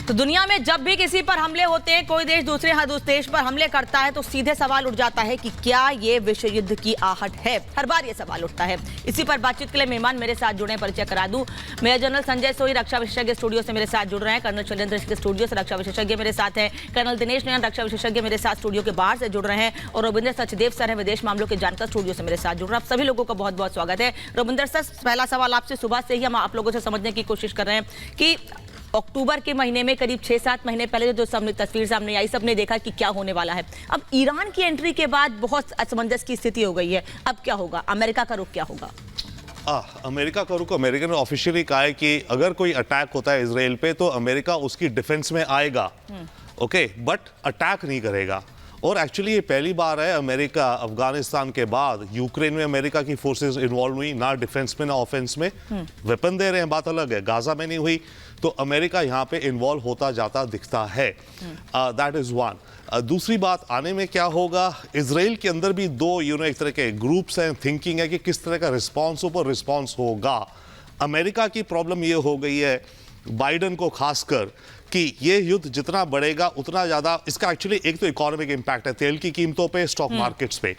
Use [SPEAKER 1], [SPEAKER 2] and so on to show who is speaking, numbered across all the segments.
[SPEAKER 1] तो दुनिया में जब भी किसी पर हमले होते हैं, कोई देश दूसरे देश पर हमले करता है, तो सीधे सवाल उठ जाता है कि क्या ये विश्व युद्ध की आहट है। हर बार ये सवाल उठता है। इसी पर बातचीत के लिए मेहमान मेरे साथ जुड़े हैं। परिचय करा दूं, मेजर जनरल संजय सोई रक्षा विशेषज्ञ स्टूडियो से मेरे साथ जुड़ रहे हैं। कर्नल शैलेंद्र के स्टूडियो से रक्षा विशेषज्ञ मेरे साथ हैं। कर्नल दिनेश नयन रक्षा विशेषज्ञ मेरे साथ स्टूडियो के बाहर से जुड़ रहे हैं। और रविंद्र सचदेव सर है, विदेश मामलों के जानकार, स्टूडियो से मेरे साथ जुड़ रहे हैं। आप सभी लोगों का बहुत बहुत स्वागत है। रविंद्र सर, पहला सवाल आपसे। सुबह से ही हम आप लोगों से समझने की कोशिश कर रहे हैं कि अक्टूबर के महीने में करीब 6-7 महीने पहले जो तस्वीर सामने आई, सबने देखा कि क्या होने वाला है। अब ईरान की एंट्री के बाद बहुत असमंजस की स्थिति हो गई है। अब क्या होगा? अमेरिका का रुख क्या होगा?
[SPEAKER 2] अमेरिका का रुख, अमेरिका ने ऑफिशियली कहा है कि अगर कोई अटैक होता है इजराइल पे तो अमेरिका उसकी डिफेंस में आएगा, ओके, बट अटैक नहीं करेगा। और एक्चुअली ये पहली बार है अमेरिका अफगानिस्तान के बाद यूक्रेन में अमेरिका की फोर्सेस इन्वॉल्व हुई, ना डिफेंस में ना ऑफेंस में। वेपन दे रहे हैं, बात अलग है, गाजा में नहीं हुई, तो अमेरिका यहाँ पे इन्वॉल्व होता जाता दिखता है। That is one. दूसरी बात, आने में क्या होगा, इजराइल के अंदर भी दो एक तरह के ग्रुप्स हैं, थिंकिंग है कि किस तरह का रिस्पॉन्स ऊपर रिस्पॉन्स होगा। अमेरिका की प्रॉब्लम ये हो गई है बाइडन को खासकर कि ये युद्ध जितना बढ़ेगा उतना ज्यादा इसका एक्चुअली एक तो इकोनॉमिक इंपैक्ट है, तेल की कीमतों पे, स्टॉक मार्केट्स पे।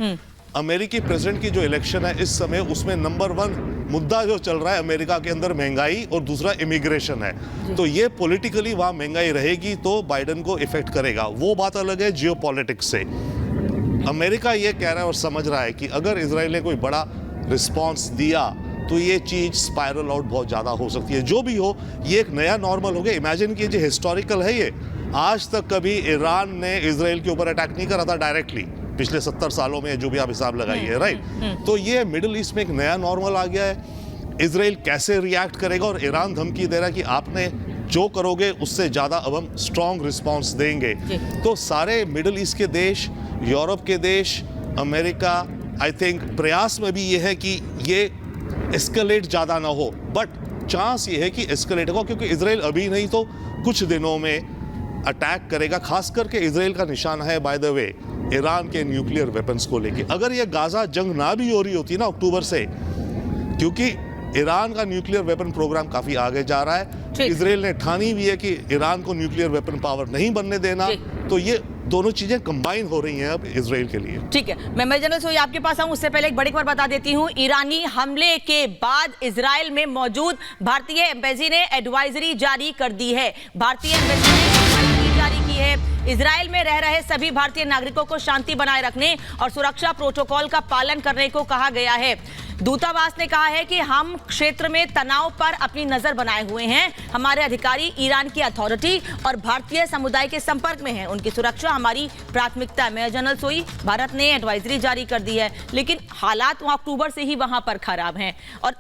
[SPEAKER 2] अमेरिकी प्रेसिडेंट की जो इलेक्शन है इस समय, उसमें नंबर 1 मुद्दा जो चल रहा है अमेरिका के अंदर महंगाई और दूसरा इमिग्रेशन है। तो ये पॉलिटिकली वहां महंगाई रहेगी तो बाइडन को इफेक्ट करेगा, वो बात अलग है जियोपॉलिटिक्स से। अमेरिका ये कह रहा है और समझ रहा है कि अगर इजराइल ने कोई बड़ा रिस्पॉन्स दिया तो ये चीज स्पाइरल आउट बहुत ज्यादा हो सकती है। जो भी हो, ये एक नया नॉर्मल हो गया। इमेजिन कीजिए, हिस्टोरिकल है ये। आज तक कभी ईरान ने इजराइल के ऊपर अटैक नहीं करा था डायरेक्टली, पिछले 70 सालों में, जो भी आप हिसाब लगाइए, राइट। तो ये मिडिल ईस्ट में एक नया नॉर्मल आ गया है। इजराइल कैसे रिएक्ट करेगा, और ईरान धमकी दे रहा है कि आपने जो करोगे उससे ज्यादा अब हम स्ट्रॉन्ग रिस्पॉन्स देंगे। तो सारे मिडिल ईस्ट के देश, यूरोप के देश, अमेरिका, आई थिंक प्रयास में भी ये है कि ये एस्केलेट ज्यादा ना हो, बट चांस ये है कि एस्केलेट होगा, क्योंकि इजराइल अभी नहीं तो कुछ दिनों में अटैक करेगा। खास करके इजराइल का निशाना है, बाय द वे, ईरान के न्यूक्लियर वेपन्स को लेके। अगर ये गाजा जंग ना भी हो रही होती ना अक्टूबर से, क्योंकि ईरान का न्यूक्लियर वेपन प्रोग्राम काफी आगे जा रहा है, इजराइल ने ठानी भी है कि ईरान को न्यूक्लियर वेपन पावर नहीं बनने देना, तो ये दोनों चीजें कंबाइन हो रही हैं अब इजराइल के लिए।
[SPEAKER 1] ठीक है, मैं मेजर जनरल सोई आपके पास आऊं, उससे पहले एक बड़ी खबर बता देती हूं। ईरानी हमले के बाद इजराइल में मौजूद भारतीय एम्बेसी ने एडवाइजरी जारी कर दी है। भारतीय एम्बेसी ने एडवाइजरी जारी की है। इजराइल में रह रहे सभी भारतीय नागरिकों को शांति बनाए रखने और सुरक्षा प्रोटोकॉल का पालन करने को कहा गया है। दूतावास ने कहा है कि हम क्षेत्र में तनाव पर अपनी नजर बनाए हुए हैं। हमारे अधिकारी ईरान की अथॉरिटी और भारतीय समुदाय के संपर्क में हैं। उनकी सुरक्षा हमारी प्राथमिकता है। मेजर जनरल सोई, भारत ने एडवाइजरी जारी कर दी है, लेकिन हालात अक्टूबर से ही वहां पर खराब हैं। और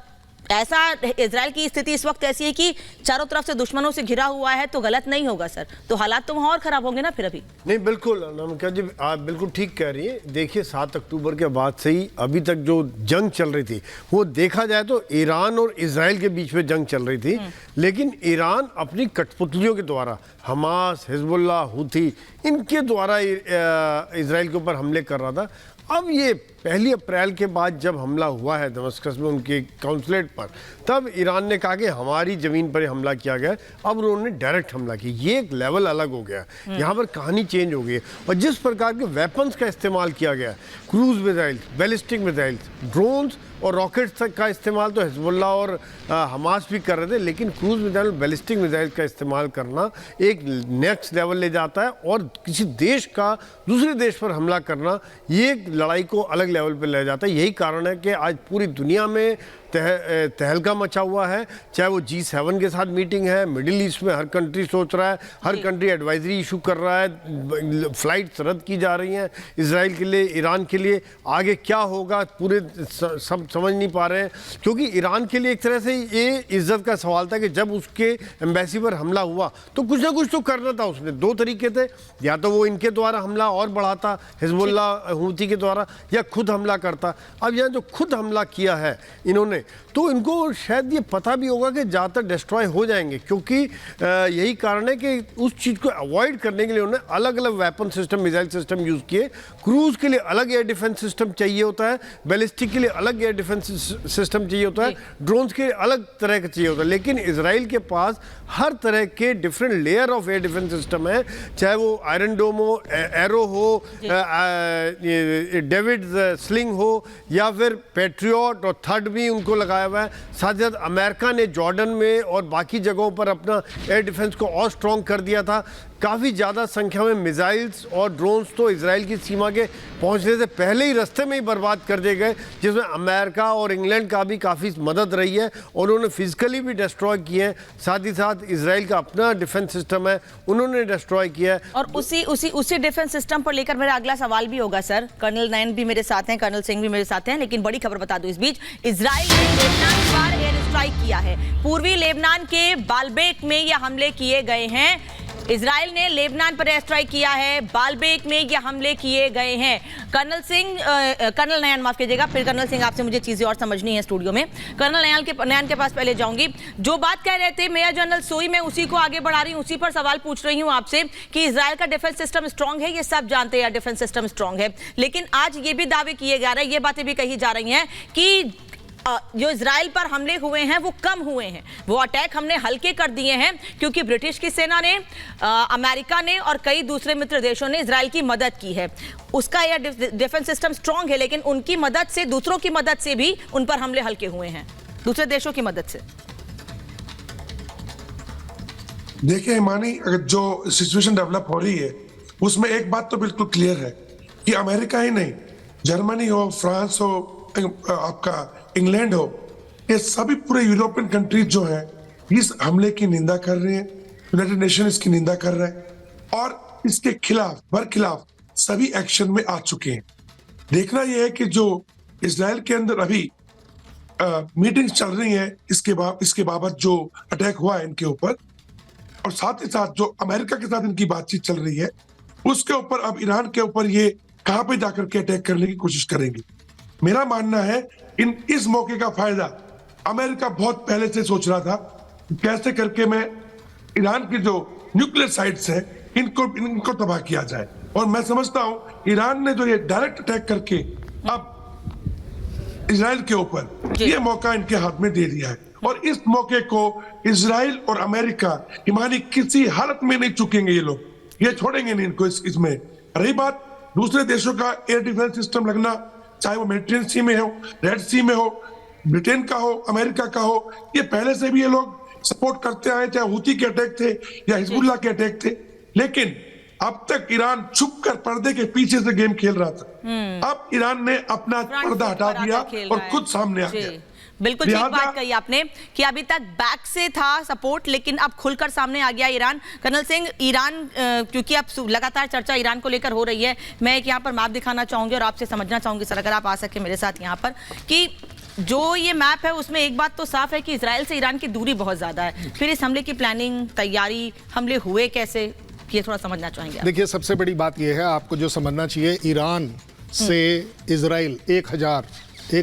[SPEAKER 1] ऐसा इजराइल की स्थिति इस वक्त ऐसी है कि चारों तरफ से दुश्मनों से घिरा हुआ है, तो गलत नहीं होगा सर, तो हालात तो वहां और खराब होंगे ना फिर अभी।
[SPEAKER 3] नहीं, बिल्कुल नमिका जी, आप बिल्कुल ठीक कह रही हैं। देखिए, 7 अक्टूबर के बाद से ही अभी तक जो जंग चल रही थी, वो देखा जाए तो ईरान और इजराइल के बीच में जंग चल रही थी, लेकिन ईरान अपनी कठपुतलियों के द्वारा, हमास, हिजबुल्लाह, हूथी, इनके द्वारा इजराइल के ऊपर हमले कर रहा था। अब ये 1 अप्रैल के बाद जब हमला हुआ है दमस्कस में उनके काउंसलेट पर, तब ईरान ने कहा कि हमारी ज़मीन पर हमला किया गया। अब उन्होंने डायरेक्ट हमला किया। ये एक लेवल अलग हो गया, यहाँ पर कहानी चेंज हो गई है। और जिस प्रकार के वेपन्स का इस्तेमाल किया गया, cruise missile, ballistic missile, drones और रॉकेट्स तक का इस्तेमाल तो हिजबुल्लाह और हमास भी कर रहे थे, लेकिन क्रूज मिसाइल, बैलिस्टिक मिसाइल का इस्तेमाल करना एक नेक्स्ट लेवल ले जाता है। और किसी देश का दूसरे देश पर हमला करना, ये लड़ाई को अलग लेवल पे ले जाता है। यही कारण है कि आज पूरी दुनिया में तहलका मचा हुआ है। चाहे वो G7 के साथ मीटिंग है, मिडिल ईस्ट में हर कंट्री सोच रहा है, हर कंट्री एडवाइजरी इशू कर रहा है, फ्लाइट्स रद्द की जा रही हैं इजराइल के लिए, ईरान के लिए। आगे क्या होगा पूरे सब समझ नहीं पा रहे हैं, क्योंकि ईरान के लिए एक तरह से ये इज्जत का सवाल था कि जब उसके एम्बेसी पर हमला हुआ तो कुछ ना कुछ तो करना था उसने। 2 तरीके थे, या तो वो इनके द्वारा हमला और बढ़ाता, हिजबुल्लाह, हूथी के द्वारा, या खुद हमला करता। अब यहाँ जो खुद हमला किया है इन्होंने, गए तो इनको शायद ये पता भी होगा कि ज़्यादातर डिस्ट्रॉय हो जाएंगे, क्योंकि यही कारण है कि उस चीज़ को अवॉइड करने के लिए उन्होंने अलग अलग weapon system, missile system use किए। क्रूज़ के लिए अलग एयर डिफेंस सिस्टम चाहिए होता है, बैलिस्टिक के लिए अलग एयर डिफेंस सिस्टम चाहिए होता है, ड्रोन्स के लिए अलग तरह का चाहिए होता है। लेकिन इसराइल के पास हर तरह के different layer of air defence system है, चाहे वो आयरन डोम हो, एरो हो, डेविड स्लिंग हो, या फिर पैट्रियट और थर्ड भी उनको लगाया हुआ है। साथ ही साथ अमेरिका ने जॉर्डन में और बाकी जगहों पर अपना एयर डिफेंस को और स्ट्रॉन्ग कर दिया था। काफ़ी ज़्यादा संख्या में मिसाइल्स और ड्रोन्स तो इजराइल की सीमा के पहुंचने से पहले ही रास्ते में ही बर्बाद कर दिए गए, जिसमें अमेरिका और इंग्लैंड का भी काफ़ी मदद रही है और उन्होंने फिजिकली भी डिस्ट्रॉय किए हैं। साथ ही साथ इजराइल का अपना डिफेंस सिस्टम है, उन्होंने डिस्ट्रॉय किया है।
[SPEAKER 1] और उसी डिफेंस सिस्टम पर लेकर मेरा अगला सवाल भी होगा सर। कर्नल नयन भी मेरे साथ हैं, कर्नल सिंह भी मेरे साथ हैं, लेकिन बड़ी खबर बता दूं इस बीच, इजराइल ने लेबनान पर एयर स्ट्राइक किया है। पूर्वी लेबनान के बालबेक में ये हमले किए गए हैं। इजराइल ने लेबनान पर एयर स्ट्राइक किया है, बालबेक में ये हमले किए गए हैं। कर्नल नयन माफ कीजिएगा, फिर कर्नल सिंह आपसे मुझे चीजें और समझनी है स्टूडियो में। कर्नल नयन के पास पहले जाऊंगी। जो बात कह रहे थे मेजर जनरल सोई, मैं उसी को आगे बढ़ा रही हूं, उसी पर सवाल पूछ रही हूं आपसे कि इजराइल का डिफेंस सिस्टम स्ट्रांग है, ये सब जानते हैं डिफेंस सिस्टम स्ट्रांग है, लेकिन आज ये भी दावे किए जा रहे हैं, ये बातें भी कही जा रही हैं कि जो इजराइल पर हमले हुए हैं वो कम हुए हैं, वो अटैक हमने हल्के कर दिए हैं, क्योंकि ब्रिटिश की सेना ने, अमेरिका ने और कई दूसरे मित्र देशों ने इजराइल की मदद की है। उसका एयर डिफेंस सिस्टम स्ट्रांग है, लेकिन उनकी मदद से, दूसरों की मदद से भी उन पर हमले हल्के हुए हैं, दूसरे देशों की मदद से।
[SPEAKER 4] देखिए हिमानी, अगर जो सिचुएशन डेवलप हो रही है उसमें एक बात तो बिल्कुल क्लियर है कि अमेरिका ही नहीं, जर्मनी हो, फ्रांस हो, आपका इंग्लैंड हो, ये सभी पूरे यूरोपियन कंट्रीज जो हैं इस हमले की निंदा कर रहे हैं। यूनाइटेड नेशन इसकी निंदा कर रहा है और इसके खिलाफ सभी एक्शन में आ चुके हैं। देखना यह है कि जो इजराइल के अंदर अभी मीटिंग्स चल रही हैं इसके बाबत जो अटैक हुआ है इनके ऊपर, और साथ ही साथ जो अमेरिका के साथ इनकी बातचीत चल रही है उसके ऊपर अब ईरान के ऊपर ये कहां पे जाकर के अटैक करने की कोशिश करेंगे। मेरा मानना है इस मौके का फायदा अमेरिका बहुत पहले से सोच रहा था, कैसे करके मैं ईरान की जो न्यूक्लियर साइट्स हैं इनको तबाह किया जाए। और मैं समझता हूं ईरान ने जो ये डायरेक्ट अटैक करके अब इजराइल के ऊपर ये मौका इनके हाथ में दे दिया है, और इस मौके को इजराइल और अमेरिका हिमानी किसी हालत में नहीं चुकेंगे। ये लोग ये छोड़ेंगे नहीं इनको। इसमें रही बात दूसरे देशों का एयर डिफेंस सिस्टम लगना, चाहे वो मेडिटेरियन सी में हो, रेड सी में हो, ब्रिटेन का हो, अमेरिका का हो, ये पहले से भी ये लोग सपोर्ट करते आए, चाहे हुती के अटैक थे या हिजबुल्लाह के अटैक थे। लेकिन अब तक ईरान छुप कर पर्दे के पीछे से गेम खेल रहा था। अब ईरान ने अपना पर्दा हटा दिया और खुद सामने आ गया।
[SPEAKER 1] बिल्कुल ठीक बात कही आपने कि अभी तक बैक से था सपोर्ट, लेकिन अब खुलकर सामने आ गया ईरान। कर्नल सिंह, ईरान, क्योंकि अब लगातार चर्चा ईरान को लेकर हो रही है, मैं एक यहाँ पर मैप दिखाना चाहूंगी और आपसे समझना चाहूंगी सर, अगर आप आ सके मेरे साथ यहाँ पर, कि जो ये मैप है उसमें एक बात तो साफ है कि इजराइल से ईरान की दूरी बहुत ज्यादा है। फिर इस हमले की प्लानिंग, तैयारी, हमले हुए कैसे, ये थोड़ा समझना चाहेंगे।
[SPEAKER 5] देखिए, सबसे बड़ी बात यह है, आपको जो समझना चाहिए, ईरान से इजराइल 1000